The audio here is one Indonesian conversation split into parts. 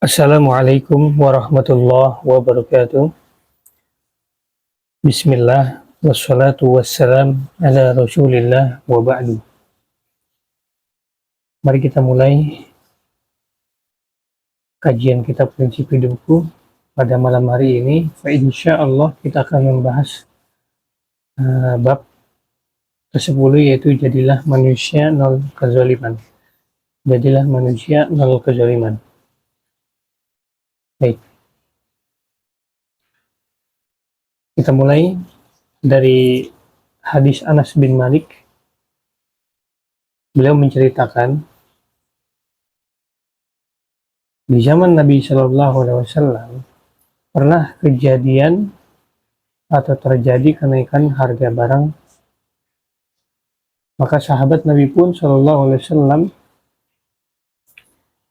Assalamualaikum warahmatullahi wabarakatuh. Bismillah wassalatu wassalam ala rasulillah wa ba'du. Mari kita mulai kajian kitab prinsip hidupku pada malam hari ini. Insyaallah kita akan membahas bab ke-10, yaitu jadilah manusia nol kezaliman. Jadilah manusia nol kezaliman. Baik. Kita mulai dari hadis Anas bin Malik. Beliau menceritakan di zaman Nabi Shallallahu Alaihi Wasallam pernah kejadian atau terjadi kenaikan harga barang. Maka sahabat Nabi pun Shallallahu Alaihi Wasallam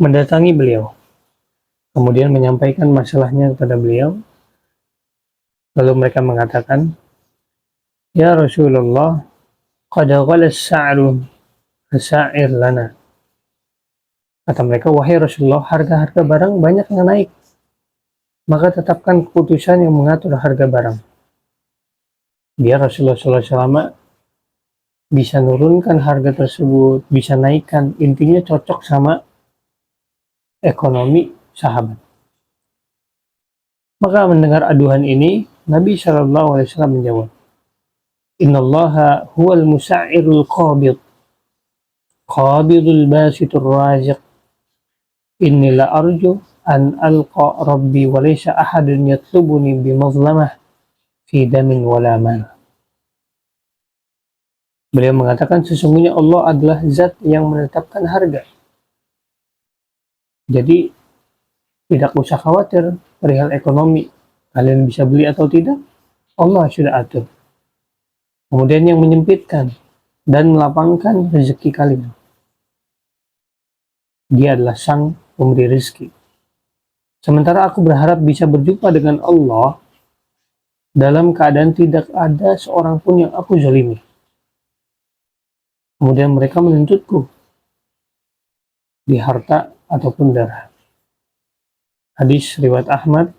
mendatangi beliau, kemudian menyampaikan masalahnya kepada beliau. Lalu mereka mengatakan, "Ya Rasulullah, qad ghala as-sa'ru fasa'ir lana." Kata mereka, "Wahai Rasulullah, harga-harga barang banyak yang naik, maka tetapkan keputusan yang mengatur harga barang, biar Rasulullah SAW bisa nurunkan harga tersebut, bisa naikkan, intinya cocok sama ekonomi sahabat." Maka mendengar aduhan ini, Nabi SAW menjawab, "Innallaha huwal musa'irul qabidul basitur raziq. Inni la arju an alqa rabbi wa laysa ahadun yatlubuni bimazlamah fi damin wala mal." Beliau mengatakan, sesungguhnya Allah adalah zat yang menetapkan harga. Jadi tidak usah khawatir perihal ekonomi, kalian bisa beli atau tidak, Allah sudah atur. Kemudian yang menyempitkan dan melapangkan rezeki kalian, Dia adalah sang pemberi rezeki. Sementara aku berharap bisa berjumpa dengan Allah dalam keadaan tidak ada seorang pun yang aku zalimi. Kemudian mereka menuntutku di harta ataupun darah. Hadis riwayat Ahmad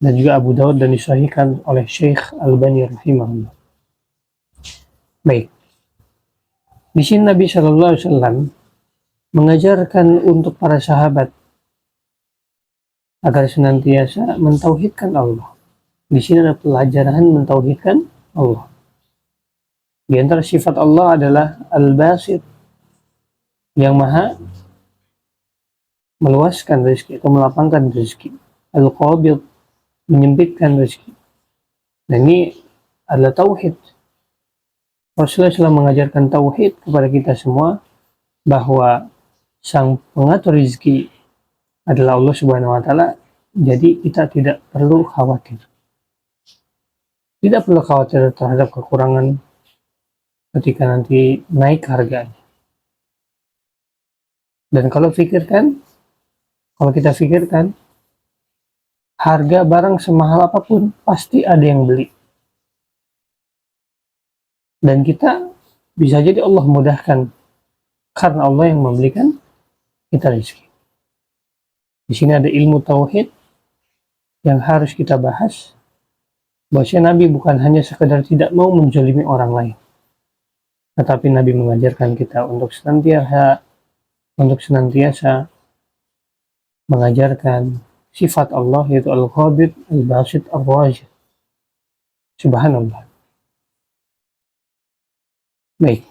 dan juga Abu Daud dan disahihkan oleh Syekh Albani rahimahullah. Baik. Di sini Nabi Shallallahu Alaihi Wasallam mengajarkan untuk para sahabat agar senantiasa mentauhidkan Allah. Di sini ada pelajaran mentauhidkan Allah. Di antara sifat Allah adalah Al-Basit, yang maha meluaskan rezeki atau melapangkan rezeki. Al-Qabid, menyempitkan rezeki. Dan ini adalah tauhid. Rasulullah SAW mengajarkan tauhid kepada kita semua, bahwa sang pengatur rezeki adalah Allah Subhanahu wa taala. Jadi kita tidak perlu khawatir. Tidak perlu khawatir terhadap kekurangan ketika nanti naik harganya. Dan kalau kita pikirkan, harga barang semahal apapun pasti ada yang beli. Dan kita bisa jadi Allah mudahkan karena Allah yang memberikan kita rezeki. Di sini ada ilmu tauhid yang harus kita bahas. Bahwasanya Nabi bukan hanya sekedar tidak mau menzalimi orang lain, tetapi Nabi mengajarkan kita untuk senantiasa mengajarkan sifat Allah, yaitu Al-Qabid, Al-Basit, Ar-Raziq. Subhanallah. Baik.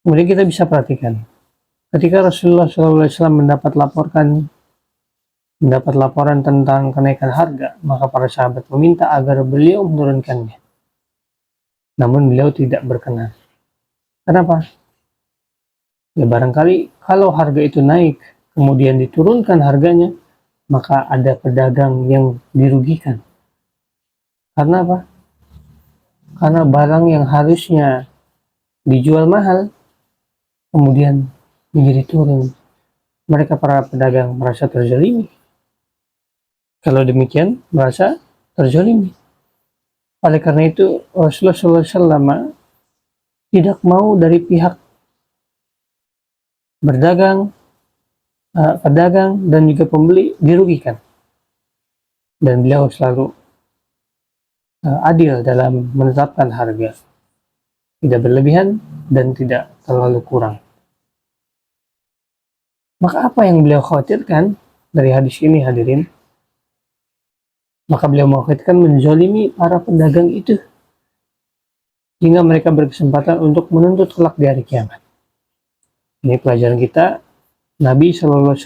Kemudian kita bisa perhatikan, ketika Rasulullah SAW mendapat laporan tentang kenaikan harga, maka para sahabat meminta agar beliau menurunkannya. Namun beliau tidak berkenan. Kenapa? Ya barangkali kalau harga itu naik, kemudian diturunkan harganya, maka ada pedagang yang dirugikan. Karena apa? Karena barang yang harusnya dijual mahal, kemudian menjadi turun. Mereka para pedagang merasa terzalimi. Kalau demikian, merasa terzalimi. Oleh karena itu, Rasulullah SAW tidak mau dari pihak berdagang pedagang dan juga pembeli dirugikan. Dan beliau selalu adil dalam menetapkan harga, tidak berlebihan dan tidak terlalu kurang. Maka apa yang beliau khawatirkan dari hadis ini, hadirin? Maka beliau mengkhawatirkan menzalimi para pedagang itu hingga mereka berkesempatan untuk menuntut kelak di hari kiamat. Ini pelajaran kita. Nabi SAW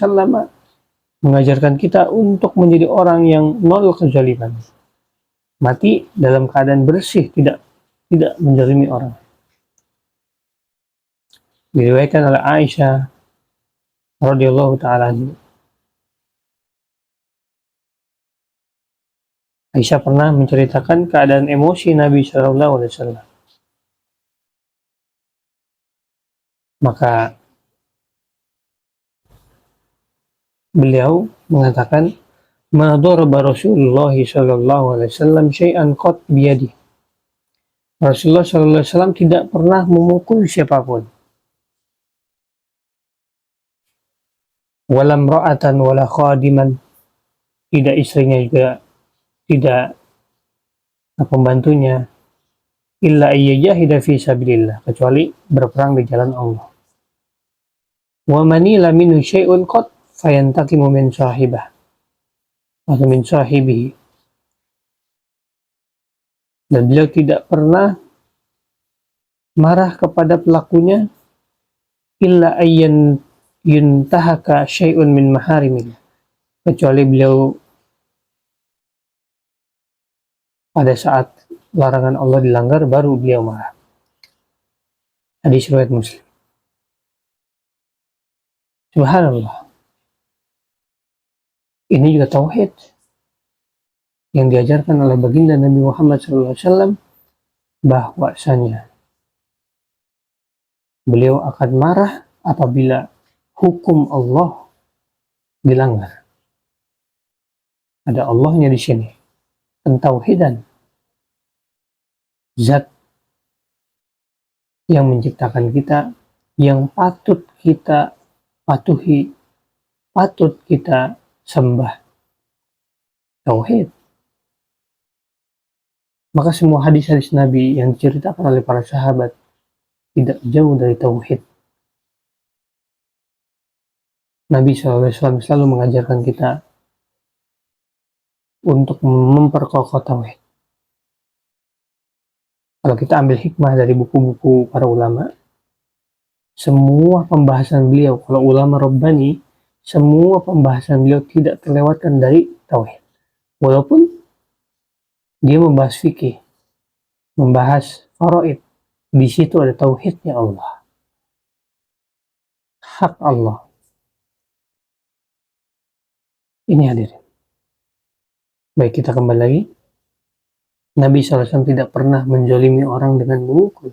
mengajarkan kita untuk menjadi orang yang nol kezaliman. Mati dalam keadaan bersih, tidak menzalimi orang. Diriwayatkan oleh Aisyah radhiyallahu taala. Aisyah pernah menceritakan keadaan emosi Nabi Shallallahu Alaihi Wasallam. Maka beliau mengatakan, "Ma daraba Rasulullah Shallallahu Alaihi Wasallam syai'an qat biyadi." Rasulullah Shallallahu Alaihi Wasallam tidak pernah memukul siapapun. Walam ra'atan wala khadiman, tidak istrinya juga tidak pembantunya, illa ayyajahida fi sabilillah, kecuali berperang di jalan Allah. Wa manila minhu syai'un qat fayantakimu min sahibah atau min sahibihi, dan beliau tidak pernah marah kepada pelakunya illa ayyan yuntahaka syai'un min maharimillah, kecuali beliau pada saat larangan Allah dilanggar baru beliau marah. Hadis riwayat Muslim. Subhanallah. Ini juga tauhid yang diajarkan oleh baginda Nabi Muhammad SAW, bahwasanya beliau akan marah apabila hukum Allah dilanggar. Ada Allahnya di sini. Pentauhidan, zat yang menciptakan kita, yang patut kita patuhi, patut kita sembah. Tauhid. Maka semua hadis-hadis Nabi yang diceritakan oleh para sahabat tidak jauh dari tauhid. Nabi SAW selalu mengajarkan kita untuk memperkokoh tauhid. Kalau kita ambil hikmah dari buku-buku para ulama, semua pembahasan beliau, kalau ulama Rabbani, semua pembahasan beliau tidak terlewatkan dari tauhid. Walaupun dia membahas fikih, membahas faraid, di situ ada tauhidnya Allah, hak Allah. Ini hadirin. Baik, kita kembali lagi. Nabi SAW tidak pernah menzalimi orang dengan memukul.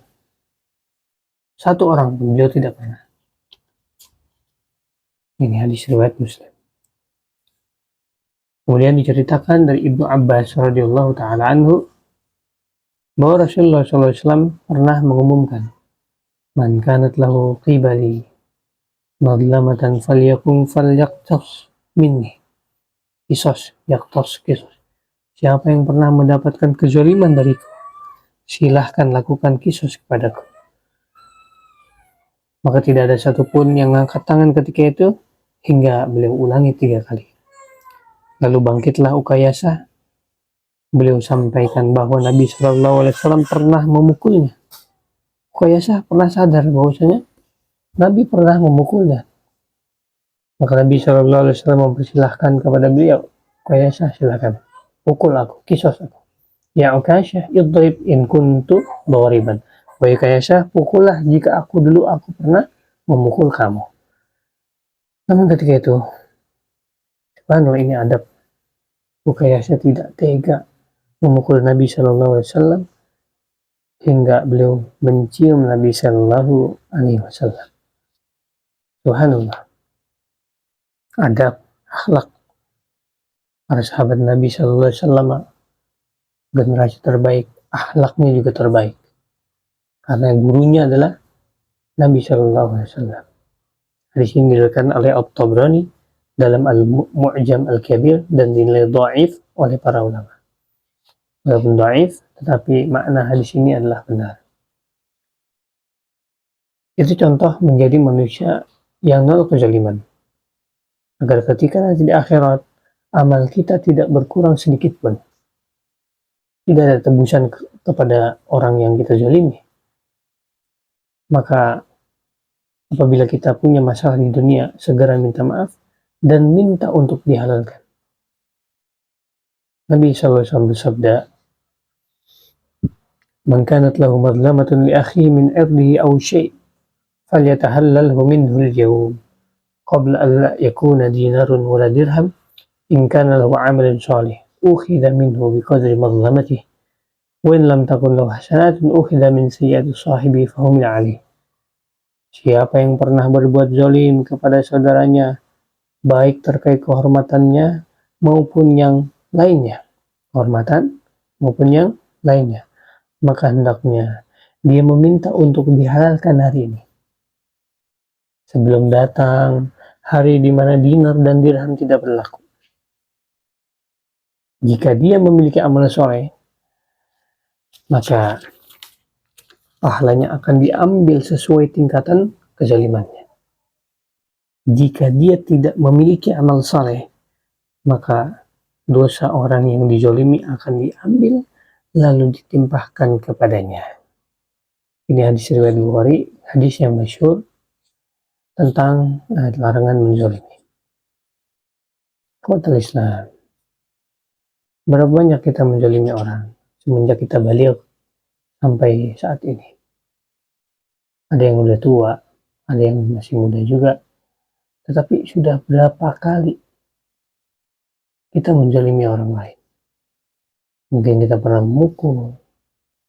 Satu orang pun beliau tidak pernah. Ini hadis riwayat Muslim. Kemudian diceritakan dari Ibnu Abbas radhiyallahu taala anhu bahwa Rasulullah SAW pernah mengumumkan, "Man kanat lahu qibali madlamatan falyakun falyaqtas minni qisas yaqtas qisas." Siapa yang pernah mendapatkan kezaliman dariku, silahkan lakukan qisas kepadaku. Maka tidak ada satupun yang angkat tangan ketika itu hingga beliau ulangi 3 kali. Lalu bangkitlah Ukayasah. Beliau sampaikan bahwa Nabi SAW pernah memukulnya. Ukayasah pernah sadar bahwasanya Nabi pernah memukulnya. Maka Nabi SAW mempersilahkan kepada beliau, Ukayasah, silakan pukul aku, kisos aku. Ya Ukayasah, idrib in kuntu dhariban. Wahai Ukayasah, pukullah jika aku pernah memukul kamu. Namun ketika itu, subhanallah, ini adab. Ukayasah tidak tega memukul Nabi SAW hingga beliau mencium Nabi SAW. Subhanallah. Adab, akhlak para sahabat Nabi SAW, generasi terbaik, akhlaknya juga terbaik. Karena gurunya adalah Nabi SAW. Hadis ini diriwayatkan oleh At-Tabrani dalam Al-Mu'jam Al-Kabir dan dinilai dhaif oleh para ulama. Walaupun dhaif, tetapi makna hadis ini adalah benar. Itu contoh menjadi manusia yang nol kezaliman. Agar ketika nanti di akhirat, amal kita tidak berkurang sedikit pun. Tidak ada tebusan kepada orang yang kita zalimi. Maka apabila kita punya masalah di dunia, segera minta maaf dan minta untuk dihalalkan. Nabi SAW bersabda, "Man kanat lahu madlamatun li akhihi min irdihi aw syai' falyatahallalhu minhu al-yawm qabla an la yakuna dinarun wala dirham in kana lahu 'amalun shalih ukhidha minhu biqadri madlamatihi wa in lam takun lahu hasanatun ukhidha min sayyi'ati sahibi fa humila 'alayh." Siapa yang pernah berbuat zalim kepada saudaranya, baik terkait kehormatannya maupun yang lainnya, kehormatan maupun yang lainnya, maka hendaknya dia meminta untuk dihalalkan hari ini, sebelum datang hari di mana dinar dan dirham tidak berlaku. Jika dia memiliki amal soleh, maka pahalanya akan diambil sesuai tingkatan kezalimannya. Jika dia tidak memiliki amal saleh, maka dosa orang yang dizolimi akan diambil lalu ditimpahkan kepadanya. Ini hadis riwayat Bukhari, hadis yang masyhur tentang larangan menzolimi. Kuatul Islam. Berapa banyak kita menzolimi orang semenjak kita balik sampai saat ini? Ada yang udah tua, ada yang masih muda juga. Tetapi sudah berapa kali kita menzalimi orang lain? Mungkin kita pernah memukul,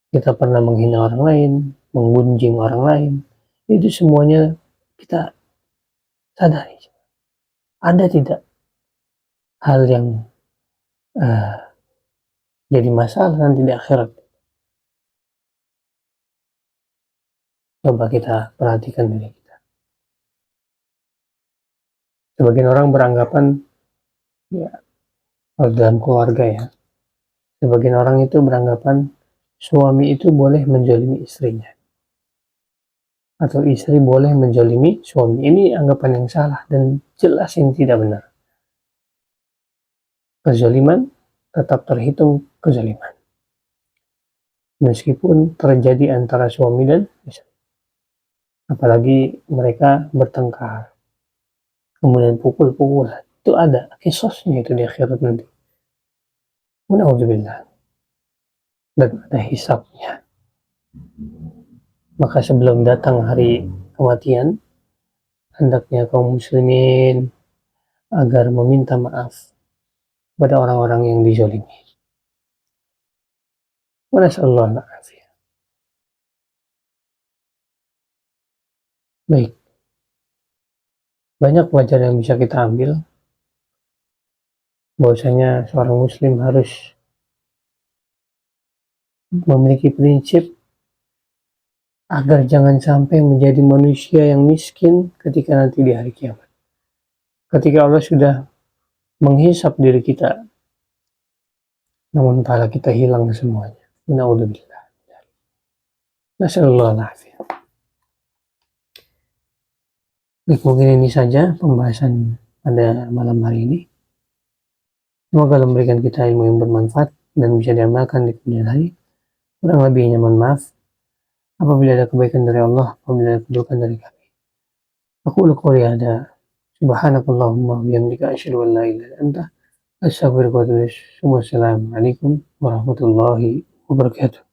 kita pernah menghina orang lain, menggunjing orang lain. Itu semuanya kita sadari. Ada tidak hal yang jadi masalah nanti di akhirat? Coba kita perhatikan diri kita. Sebagian orang beranggapan, ya, kalau dalam keluarga ya, sebagian orang itu beranggapan suami itu boleh menzalimi istrinya, atau istri boleh menzalimi suami. Ini anggapan yang salah dan jelas yang tidak benar. Kezaliman tetap terhitung kezaliman, meskipun terjadi antara suami dan istri. Apalagi mereka bertengkar, kemudian pukul-pukulan, itu ada kisosnya itu di akhirat nanti. Na'udzubillah. Dan ada hisabnya. Maka sebelum datang hari kematian, hendaknya kaum muslimin agar meminta maaf kepada orang-orang yang dizalimi. Wa nas'alullah al-afiyah. Baik. Banyak pelajaran yang bisa kita ambil, bahwasanya seorang muslim harus memiliki prinsip agar jangan sampai menjadi manusia yang miskin ketika nanti di hari kiamat. Ketika Allah sudah menghisap diri kita, namun pahala kita hilang semuanya. Na'udzubillah. Nasallallahu alaihi. Baik, mungkin ini saja pembahasan pada malam hari ini. Semoga Allah memberikan kita ilmu yang bermanfaat dan bisa diamalkan di kemudian hari. Kurang lebihnya mohon maaf apabila ada kebaikan dari Allah, apabila ada keburukan dari kami. Aku qouli hada, subhanakallahumma wa bihamdika asyhadu an la ilaha illa anta astaghfiruka wa atubu ilaik. Wassalamualaikum warahmatullahi wabarakatuh.